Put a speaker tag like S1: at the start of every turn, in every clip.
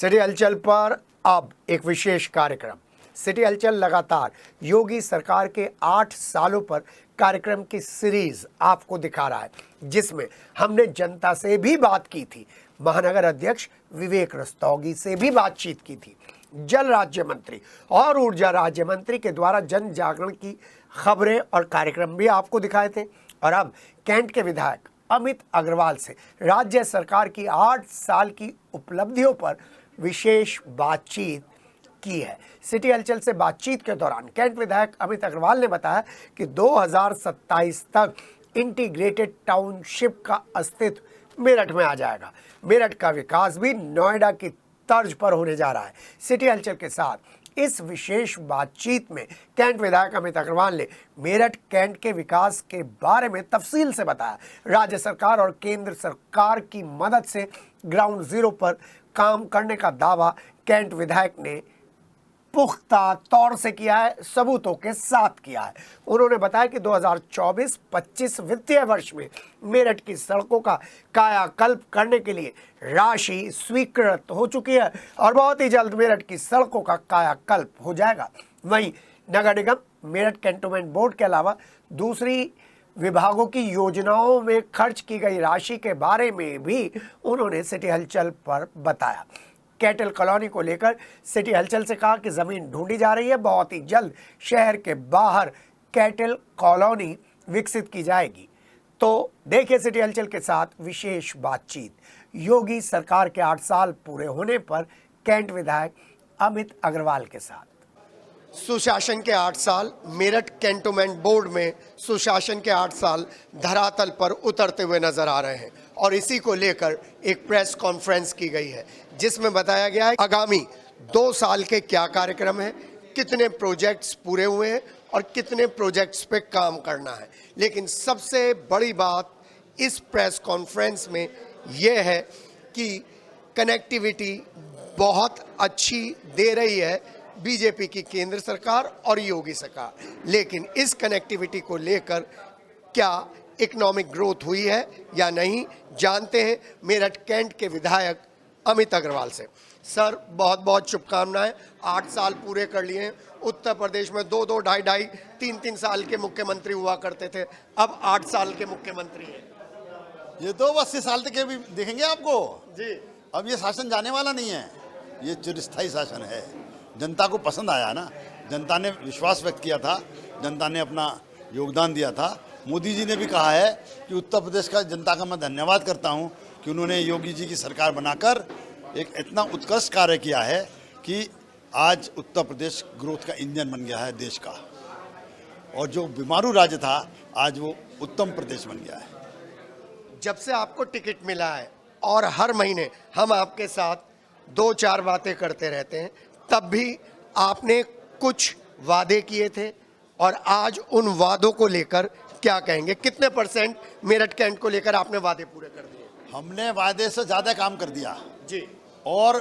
S1: City हलचल पर अब एक विशेष कार्यक्रम। सिटी हलचल लगातार योगी सरकार के 8 सालों पर कार्यक्रम की सीरीज आपको दिखा रहा है, जिसमें हमने जनता से भी बात की थी, महानगर अध्यक्ष विवेक रस्तोगी से भी बातचीत की थी, जल राज्य मंत्री और ऊर्जा राज्य मंत्री के द्वारा जन जागरण की खबरें और कार्यक्रम भी आपको दिखाए थे। और अब कैंट के विधायक अमित अग्रवाल से राज्य सरकार की 8 साल की उपलब्धियों पर विशेष बातचीत की है। सिटी हलचल से बातचीत के दौरान कैंट विधायक अमित अग्रवाल ने बताया कि 2027 तक इंटीग्रेटेड टाउनशिप का अस्तित्व मेरठ में आ जाएगा। मेरठ का विकास भी नोएडा की तर्ज पर होने जा रहा है। सिटी हलचल के साथ इस विशेष बातचीत में कैंट विधायक अमित अग्रवाल ने मेरठ कैंट के विकास के बारे में तफसील से बताया। राज्य सरकार और केंद्र सरकार की मदद से ग्राउंड जीरो पर काम करने का दावा कैंट विधायक ने पुख्ता तौर से किया है, सबूतों के साथ किया है। उन्होंने बताया कि 2024-25 वित्तीय वर्ष में मेरठ की सड़कों का कायाकल्प करने के लिए राशि स्वीकृत हो चुकी है और बहुत ही जल्द मेरठ की सड़कों का कायाकल्प हो जाएगा। वहीं नगर निगम, मेरठ कैंटोनमेंट बोर्ड के अलावा दूसरी विभागों की योजनाओं में खर्च की गई राशि के बारे में भी उन्होंने सिटी हलचल पर बताया। कैटल कॉलोनी को लेकर सिटी हलचल से कहा कि जमीन ढूंढी जा रही है, बहुत ही जल्द शहर के बाहर कैटल कॉलोनी विकसित की जाएगी। तो देखिए सिटी हलचल के साथ विशेष बातचीत योगी सरकार के 8 साल पूरे होने पर कैंट विधायक अमित अग्रवाल के साथ। सुशासन के 8 साल, मेरठ कैंटोनमेंट बोर्ड में सुशासन के 8 साल धरातल पर उतरते हुए नजर आ रहे हैं और इसी को लेकर एक प्रेस कॉन्फ्रेंस की गई है, जिसमें बताया गया है आगामी 2 साल के क्या कार्यक्रम है, कितने प्रोजेक्ट्स पूरे हुए हैं और कितने प्रोजेक्ट्स पे काम करना है। लेकिन सबसे बड़ी बात इस प्रेस कॉन्फ्रेंस में यह है कि कनेक्टिविटी बहुत अच्छी दे रही है बीजेपी की केंद्र सरकार और योगी सरकार, लेकिन इस कनेक्टिविटी को लेकर क्या इकोनॉमिक ग्रोथ हुई है या नहीं, जानते हैं मेरठ कैंट के विधायक अमित अग्रवाल से। सर, बहुत बहुत शुभकामनाएं। 8 साल पूरे कर लिए हैं। उत्तर प्रदेश में 2-2, 2.5, 3-3 साल के मुख्यमंत्री हुआ करते थे, अब 8 साल के मुख्यमंत्री हैं।
S2: ये तो 80 साल तक भी देखेंगे आपको
S1: जी।
S2: अब ये शासन जाने वाला नहीं है, ये चिरस्थायी शासन है। जनता को पसंद आया ना, जनता ने विश्वास व्यक्त किया था, जनता ने अपना योगदान दिया था। मोदी जी ने भी कहा है कि उत्तर प्रदेश का जनता का मैं धन्यवाद करता हूं कि उन्होंने योगी जी की सरकार बनाकर एक इतना उत्कृष्ट कार्य किया है कि आज उत्तर प्रदेश ग्रोथ का इंजन बन गया है देश का, और जो बीमारू राज्य था आज वो उत्तम प्रदेश बन गया है।
S1: जब से आपको टिकट मिला है और हर महीने हम आपके साथ 2-4 बातें करते रहते हैं, तब भी आपने कुछ वादे किए थे और आज उन वादों को लेकर क्या कहेंगे? कितने % मेरठ कैंट को लेकर आपने वादे पूरे कर दिए?
S2: हमने वादे से ज़्यादा काम कर दिया
S1: जी।
S2: और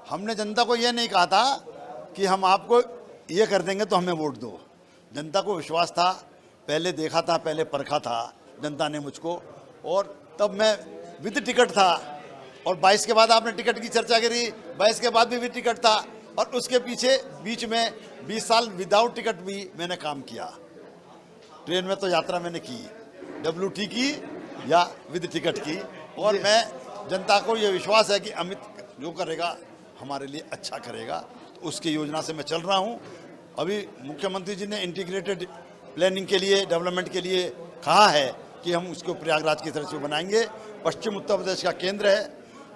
S2: हमने जनता को ये नहीं कहा था कि हम आपको ये कर देंगे तो हमें वोट दो। जनता को विश्वास था, पहले देखा था, पहले परखा था जनता ने मुझको, और तब मैं विद टिकट था। और 22 के बाद आपने टिकट की चर्चा करी, 22 के बाद भी विद टिकट था, और उसके पीछे बीच में 20 साल विदाउट टिकट भी मैंने काम किया। ट्रेन में तो यात्रा मैंने की, WT की या विद टिकट की, और मैं जनता को ये विश्वास है कि अमित जो करेगा हमारे लिए अच्छा करेगा, तो उसकी योजना से मैं चल रहा हूँ। अभी मुख्यमंत्री जी ने इंटीग्रेटेड प्लानिंग के लिए, डेवलपमेंट के लिए कहा है कि हम उसको प्रयागराज की तरह से बनाएंगे। पश्चिम उत्तर प्रदेश का केंद्र है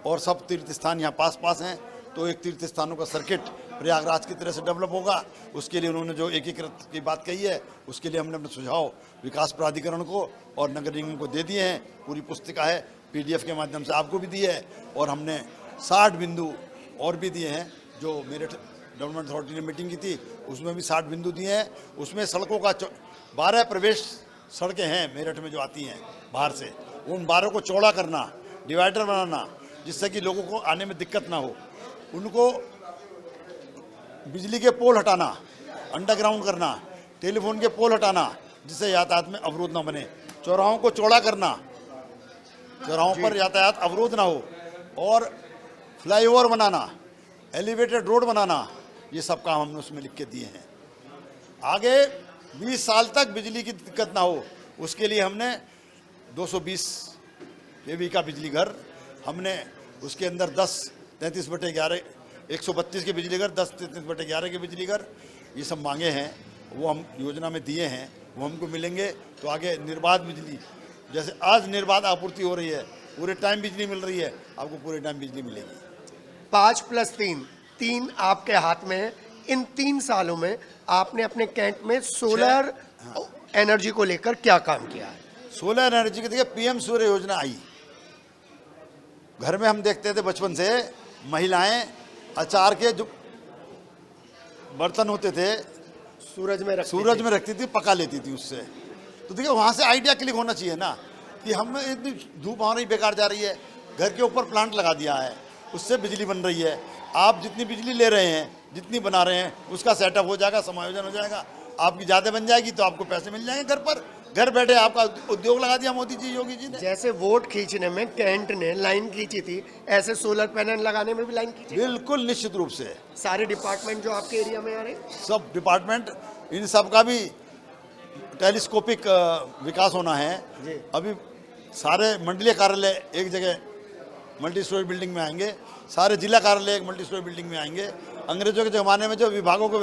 S2: और सब तीर्थ स्थान यहाँ पास पास हैं, तो एक तीर्थ स्थानों का सर्किट प्रयागराज की तरह से डेवलप होगा। उसके लिए उन्होंने जो एकीकृत की बात कही है, उसके लिए हमने अपने सुझाव विकास प्राधिकरण को और नगर निगम को दे दिए हैं। पूरी पुस्तिका है, PDF के माध्यम से आपको भी दी है, और हमने 60 बिंदु और भी दिए हैं। जो मेरठ डेवलपमेंट अथॉरिटी ने मीटिंग की थी उसमें भी 60 बिंदु दिए हैं। उसमें सड़कों का 12 प्रवेश सड़कें हैं मेरठ में जो आती हैं बाहर से, उन 12 को चौड़ा करना, डिवाइडर बनाना, जिससे कि लोगों को आने में दिक्कत ना हो। उनको बिजली के पोल हटाना, अंडरग्राउंड करना, टेलीफोन के पोल हटाना, जिससे यातायात में अवरोध ना बने। चौराहों को चौड़ा करना, चौराहों पर यातायात अवरोध ना हो, और फ्लाईओवर बनाना, एलिवेटेड रोड बनाना, ये सब काम हमने उसमें लिख के दिए हैं। आगे 20 साल तक बिजली की दिक्कत ना हो, उसके लिए हमने 220 kV का बिजली घर, हमने उसके अंदर 10 33/11 132 के बिजली घर, 10 33/11 के बिजली घर, ये सब मांगे हैं, वो हम योजना में दिए हैं, वो हमको मिलेंगे। तो आगे निर्बाध बिजली, जैसे आज निर्बाध आपूर्ति हो रही है, पूरे टाइम बिजली मिल रही है, आपको पूरे टाइम बिजली मिलेगी।
S1: 5+3, 3 आपके हाथ में है। इन 3 सालों में आपने अपने कैंट में सोलर एनर्जी को लेकर क्या काम किया है?
S2: सोलर एनर्जी के देखिए पीएम सूर्य योजना आई। घर में हम देखते थे बचपन से, महिलाएं अचार के जो बर्तन होते थे सूरज में रखती थी, पका लेती थी उससे। तो देखिए वहाँ से आइडिया क्लिक होना चाहिए ना कि हम इतनी धूप आ रही, बेकार जा रही है, घर के ऊपर प्लांट लगा दिया है, उससे बिजली बन रही है। आप जितनी बिजली ले रहे हैं, जितनी बना रहे हैं, उसका सेटअप हो जाएगा, समायोजन हो जाएगा, आपकी ज़्यादा बन जाएगी तो आपको पैसे मिल जाएंगे घर पर। घर बैठे आपका उद्योग लगा दिया मोदी जी, योगी जी ने।
S1: जैसे वोट खींचने में कैंट ने लाइन खींची थी, ऐसे सोलर पैनल लगाने में भी लाइन खींची।
S2: बिल्कुल निश्चित रूप से
S1: सारे डिपार्टमेंट जो आपके एरिया में आ रहे हैं,
S2: सब डिपार्टमेंट, इन सब का भी टेलीस्कोपिक विकास होना है। अभी सारे मंडलीय कार्यालय एक जगह मल्टी स्टोरी बिल्डिंग में आएंगे, सारे जिला कार्यालय एक मल्टी स्टोरी बिल्डिंग में आएंगे। अंग्रेजों के ज़माने में जो विभागों को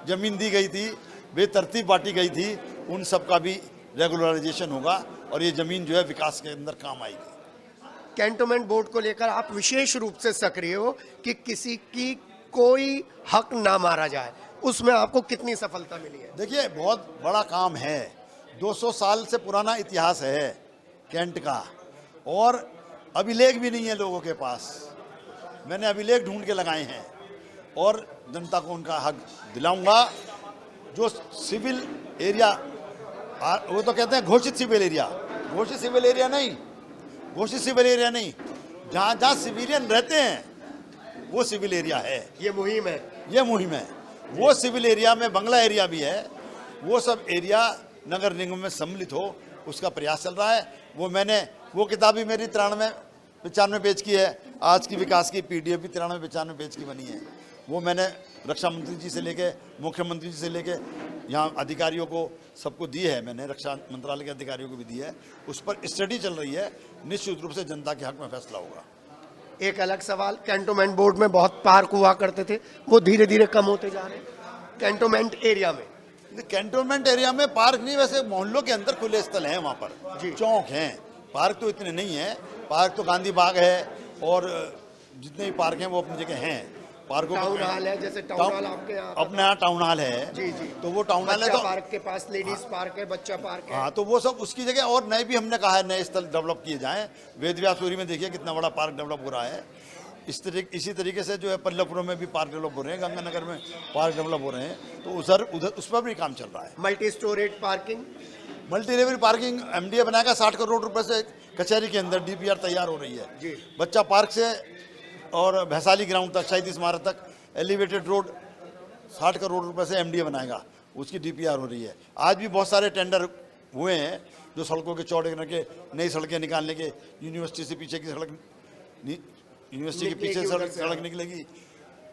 S2: ज़मीन दी गई थी, बेतरतीब बांटी गई थी, उन सब का भी रेगुलराइजेशन होगा और ये ज़मीन जो है विकास के अंदर काम आएगी।
S1: कैंटोनमेंट बोर्ड को लेकर आप विशेष रूप से सक्रिय हो कि किसी की कोई हक ना मारा जाए, उसमें आपको कितनी सफलता मिली है?
S2: देखिए बहुत बड़ा काम है, 200 साल से पुराना इतिहास है कैंट का, और अभिलेख भी नहीं है लोगों के पास। मैंने अभिलेख ढूंढ के लगाए हैं और जनता को उनका हक दिलाऊंगा। जो सिविल एरिया, वो तो कहते हैं घोषित सिविल एरिया, घोषित सिविल एरिया नहीं, घोषित सिविल एरिया नहीं, जहाँ जहाँ सिविलियन रहते हैं वो सिविल एरिया है।
S1: ये मुहिम है,
S2: ये मुहिम है। वो सिविल एरिया में बंगला एरिया भी है, वो सब एरिया नगर निगम में सम्मिलित हो, उसका प्रयास चल रहा है। वो किताब भी मेरी 93-95 पेज की है। आज की विकास की पीडीएफ भी 93-95 पेज की बनी है। वो मैंने रक्षा मंत्री जी से लेके, मुख्यमंत्री जी से लेके यहाँ अधिकारियों को सबको दी है, मैंने रक्षा मंत्रालय के अधिकारियों को भी दी है। उस पर स्टडी चल रही है, निश्चित रूप से जनता के हक में फैसला होगा।
S1: एक अलग सवाल, कैंटोनमेंट बोर्ड में बहुत पार्क हुआ करते थे, वो धीरे धीरे कम होते जा रहे हैं कैंटोनमेंट एरिया में।
S2: कैंटोनमेंट एरिया में पार्क नहीं, वैसे मोहल्लों के अंदर खुले स्थल हैं, वहाँ पर चौक हैं, पार्क तो इतने नहीं है। पार्क तो गांधी बाग है और जितने भी पार्क हैं वो अपनी जगह हैं। पार्कों
S1: टाउन हॉल है, जैसे टाउन हॉल आपके यहाँ,
S2: अपने यहाँ टाउन हॉल है
S1: जी जी,
S2: तो वो टाउन हॉल है, तो
S1: पार्क के पास लेडीज पार्क है, बच्चा पार्क है।
S2: हाँ, तो वो सब उसकी जगह, और नए भी हमने कहा है नए स्थल डेवलप किए जाएं। वेद व्यासूरी में देखिए कितना बड़ा पार्क डेवलप हो रहा है। इसी तरीके से जो है पल्लवपुरम में भी पार्क डेवलप हो रहे हैं, गंगानगर में पार्क डेवलप हो रहे हैं, तो उधर उस पर भी काम चल रहा है।
S1: Multi storage parking,
S2: multi level parking MDA बनाएगा 60 करोड़ रुपए से, कचहरी के अंदर डीपीआर तैयार हो रही है। बच्चा पार्क से और भैसाली ग्राउंड तक, शहीद स्मारक तक एलिवेटेड रोड 60 करोड़ रुपए से एमडीए बनाएगा, उसकी डीपीआर हो रही है। आज भी बहुत सारे टेंडर हुए हैं जो सड़कों के चौड़े करके नई सड़कें निकालने के, यूनिवर्सिटी से पीछे की सड़क, यूनिवर्सिटी के पीछे सड़क निकलेगी,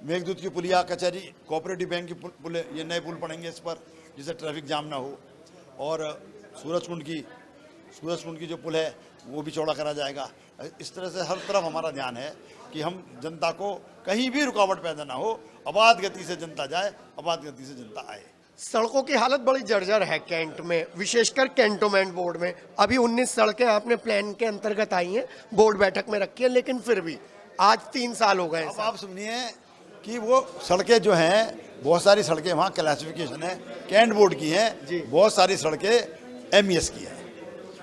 S2: मेघदूत की पुलिया, कचहरी, कोऑपरेटिव बैंक की पुल, ये नए पुल पड़ेंगे इस पर, जिससे ट्रैफिक जाम ना हो। और सूरजकुंड की जो पुल है वो भी चौड़ा करा जाएगा। इस तरह से हर तरफ हमारा ध्यान है कि हम जनता को कहीं भी रुकावट पैदा ना हो, आबाद गति से जनता जाए, आबाद गति से जनता आए।
S1: सड़कों की हालत बड़ी जर्जर है कैंट में, विशेषकर कैंटोनमेंट बोर्ड में। अभी 19 सड़कें आपने प्लान के अंतर्गत आई हैं, बोर्ड बैठक में रखी है, लेकिन फिर भी आज 3 साल हो गए।
S2: अब आप सुनिए कि वो सड़कें जो हैं, बहुत सारी सड़कें वहाँ क्लासिफिकेशन है कैंट बोर्ड की हैं, बहुत सारी सड़कें एमईएस की है,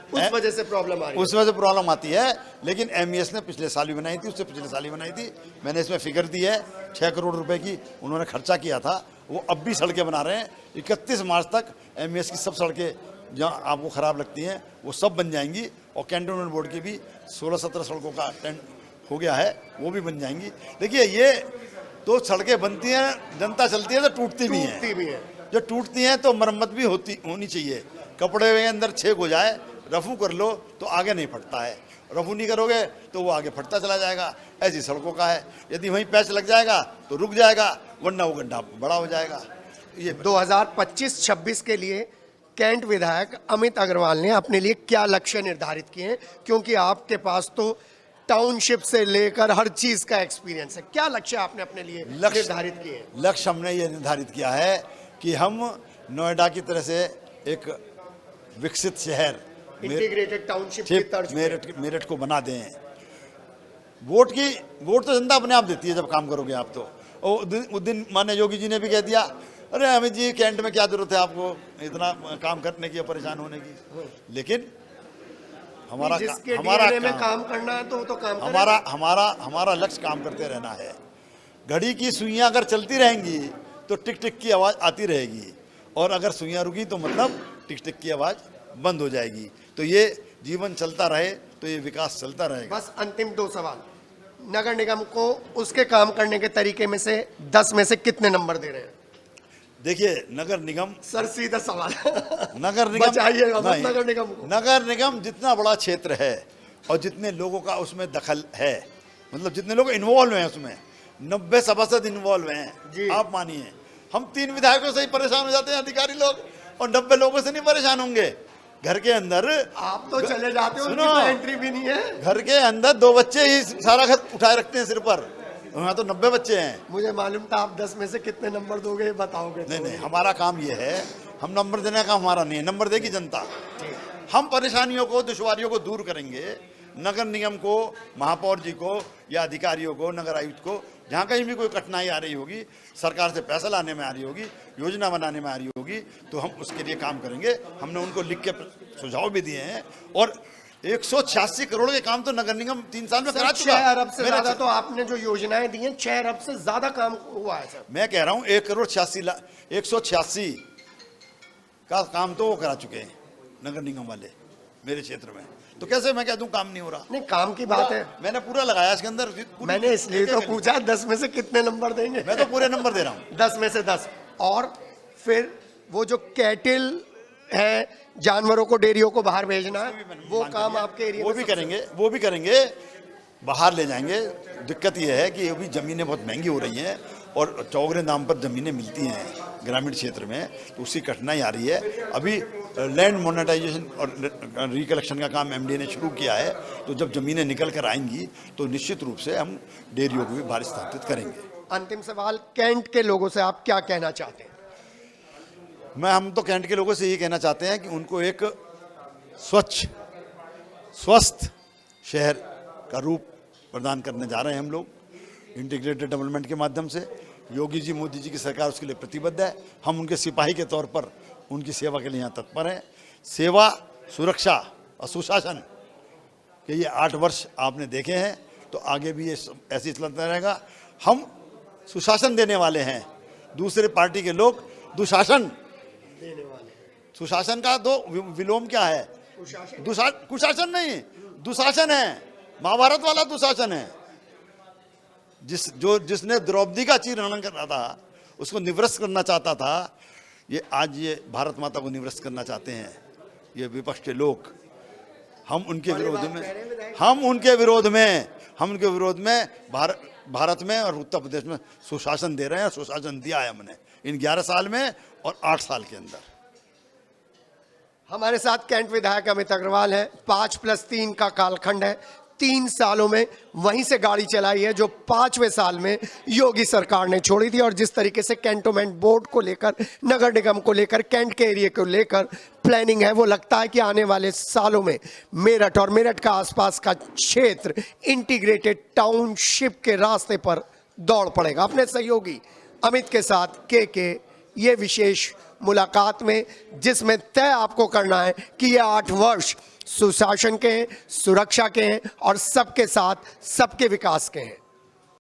S1: उस वजह से प्रॉब्लम आ रही है।
S2: उस वजह से प्रॉब्लम आती है। लेकिन एमईएस ने पिछले साल भी बनाई थी, उससे पिछले साल ही बनाई थी। मैंने इसमें फिगर दी है, 6 करोड़ रुपए की उन्होंने खर्चा किया था। वो अब भी सड़कें बना रहे हैं। 31 मार्च तक एमईएस की सब सड़कें जहाँ आपको ख़राब लगती हैं वो सब बन जाएंगी, और कैंटोनमेंट बोर्ड की भी 16-17 सड़कों का टेंड हो गया है, वो भी बन जाएंगी। देखिए ये तो सड़कें बनती हैं, जनता चलती है तो टूटती भी हैं। जो टूटती हैं तो मरम्मत भी होनी चाहिए। कपड़े के अंदर छेद हो जाए, रफू कर लो तो आगे नहीं फटता है। रफू नहीं करोगे तो वो आगे फटता चला जाएगा। ऐसी सड़कों का है, यदि वहीं पैच लग जाएगा तो रुक जाएगा, वरना वो गड्ढा बड़ा हो जाएगा। ये
S1: 2025-26 के लिए कैंट विधायक अमित अग्रवाल ने अपने लिए क्या लक्ष्य निर्धारित किए हैं, क्योंकि आपके पास तो टाउनशिप से लेकर हर चीज का एक्सपीरियंस है। क्या लक्ष्य आपने अपने लिए निर्धारित किए हैं?
S2: लक्ष्य हमने ये निर्धारित किया है कि हम नोएडा की तरह से एक विकसित शहर
S1: इंटीग्रेटेड टाउनशिप की तर्ज पे।
S2: मेरठ को बना दें। वोट तो जनता अपने आप देती है जब काम करोगे आप तो। उस दिन माननीय योगी जी ने भी कह दिया, अरे अमित जी कैंट में क्या जरूरत है आपको इतना काम करने की, परेशान होने की। लेकिन हमारा
S1: काम करना है तो काम
S2: हमारा लक्ष्य काम करते रहना है। घड़ी की सुइयां अगर चलती रहेंगी तो टिक टिक की आवाज आती रहेगी, और अगर सुइयां रुकी तो मतलब टिक टिक की आवाज बंद हो जाएगी। तो ये जीवन चलता रहे तो ये विकास चलता रहेगा।
S1: बस अंतिम 2 सवाल, नगर निगम को उसके काम करने के तरीके में से 10 में से कितने नंबर दे रहे हैं?
S2: देखिए नगर निगम,
S1: सर सीधा सवाल
S2: नगर निगम
S1: बचाइएगा मत नगर निगम को।
S2: नगर निगम जितना बड़ा क्षेत्र है और जितने लोगों का उसमें दखल है, मतलब जितने लोग इन्वॉल्व हैं उसमें, 90 सभासद इन्वॉल्व हैं। आप मानिए हम 3 विधायकों से ही परेशान हो जाते हैं अधिकारी लोग, और 90 लोगों से नहीं परेशान होंगे। घर के अंदर
S1: आप तो चले जाते हो,
S2: सुनो,
S1: एंट्री भी नहीं है।
S2: घर के अंदर 2 बच्चे ही सारा घर उठाए रखते हैं सिर पर, वहाँ तो 90 बच्चे हैं।
S1: मुझे मालूम था आप 10 में से कितने नंबर दोगे, बताओगे?
S2: नहीं, हमारा काम ये है, हम नंबर देने का हमारा नहीं है, नंबर देगी जनता। हम परेशानियों को, दुश्वारियों को दूर करेंगे। नगर निगम को, महापौर जी को या अधिकारियों को, नगर आयुक्त को, जहाँ कहीं भी कोई कठिनाई आ रही होगी, सरकार से पैसा लाने में आ रही होगी, योजना बनाने में आ रही होगी, तो हम उसके लिए काम करेंगे। हमने उनको लिख के सुझाव भी दिए हैं, और 186 करोड़ के काम तो नगर निगम 3 साल में करा चुका है।
S1: 6 अरब से ज्यादा तो आपने जो योजनाएं दी हैं, 6 अरब से ज्यादा काम हुआ है सर।
S2: मैं कह रहा हूँ 186 का काम तो वो करा चुके हैं नगर निगम वाले मेरे क्षेत्र में। तो कैसे मैं कह दूं काम नहीं हो रहा?
S1: नहीं, काम की बात है,
S2: मैंने पूरा लगाया इसके अंदर।
S1: मैंने इसलिए तो पूछा 10 में से कितने नंबर देंगे।
S2: मैं तो पूरे नंबर दे रहा हूँ,
S1: 10 में से 10। और फिर वो जो कैटिल है, जानवरों को, डेयरियों को बाहर भेजना है, वो काम आपके एरिया में
S2: वो भी करेंगे, बाहर ले जाएंगे। दिक्कत ये है कि अभी ज़मीनें बहुत महंगी हो रही हैं और चौगरे नाम पर ज़मीनें मिलती हैं ग्रामीण क्षेत्र में, तो उसकी कठिनाई आ रही है। अभी लैंड मोनेटाइजेशन और रिकलेक्शन का काम एमडी ने शुरू किया है, तो जब ज़मीनें निकल कर आएंगी तो निश्चित रूप से हम डेयरियों को भी बाहर स्थापित करेंगे।
S1: अंतिम सवाल, कैंट के लोगों से आप क्या कहना चाहते हैं?
S2: हम तो कैंट के लोगों से ये कहना चाहते हैं कि उनको एक स्वच्छ, स्वस्थ शहर का रूप प्रदान करने जा रहे हैं हम लोग इंटीग्रेटेड डेवलपमेंट के माध्यम से। योगी जी, मोदी जी की सरकार उसके लिए प्रतिबद्ध है। हम उनके सिपाही के तौर पर उनकी सेवा के लिए यहाँ तत्पर हैं। सेवा, सुरक्षा और सुशासन के ये 8 वर्ष आपने देखे हैं, तो आगे भी ये ऐसे ही चलता रहेगा। हम सुशासन देने वाले हैं, दूसरे पार्टी के लोग दुशासन
S1: देने वाले।
S2: सुशासन का तो विलोम क्या है? कुशासन नहीं, दुशासन है। महाभारत वाला दुशासन है। जिसने द्रौपदी का चीरहरण करना था, उसको निवृत्त करना चाहता था, ये आज ये भारत माता को निवृत्त करना चाहते हैं ये विपक्ष के लोग। हम उनके विरोध में भारत में और उत्तर प्रदेश में सुशासन दे रहे हैं। सुशासन दिया है हमने इन 11 साल में और 8 साल के अंदर।
S1: हमारे साथ कैंट विधायक अमित अग्रवाल है। 5+3 का कालखंड है। 3 सालों में वहीं से गाड़ी चलाई है जो 5वें साल में योगी सरकार ने छोड़ी थी। और जिस तरीके से कैंटोनमेंट बोर्ड को लेकर, नगर निगम को लेकर, कैंट के एरिया को लेकर प्लानिंग है, वो लगता है कि आने वाले सालों में मेरठ और मेरठ का आसपास का क्षेत्र इंटीग्रेटेड टाउनशिप के रास्ते पर दौड़ पड़ेगा। अपने सहयोगी अमित के साथ के ये विशेष मुलाकात में, जिसमें तय आपको करना है कि ये 8 वर्ष सुशासन के हैं, सुरक्षा के हैं और सबके साथ सबके विकास के हैं।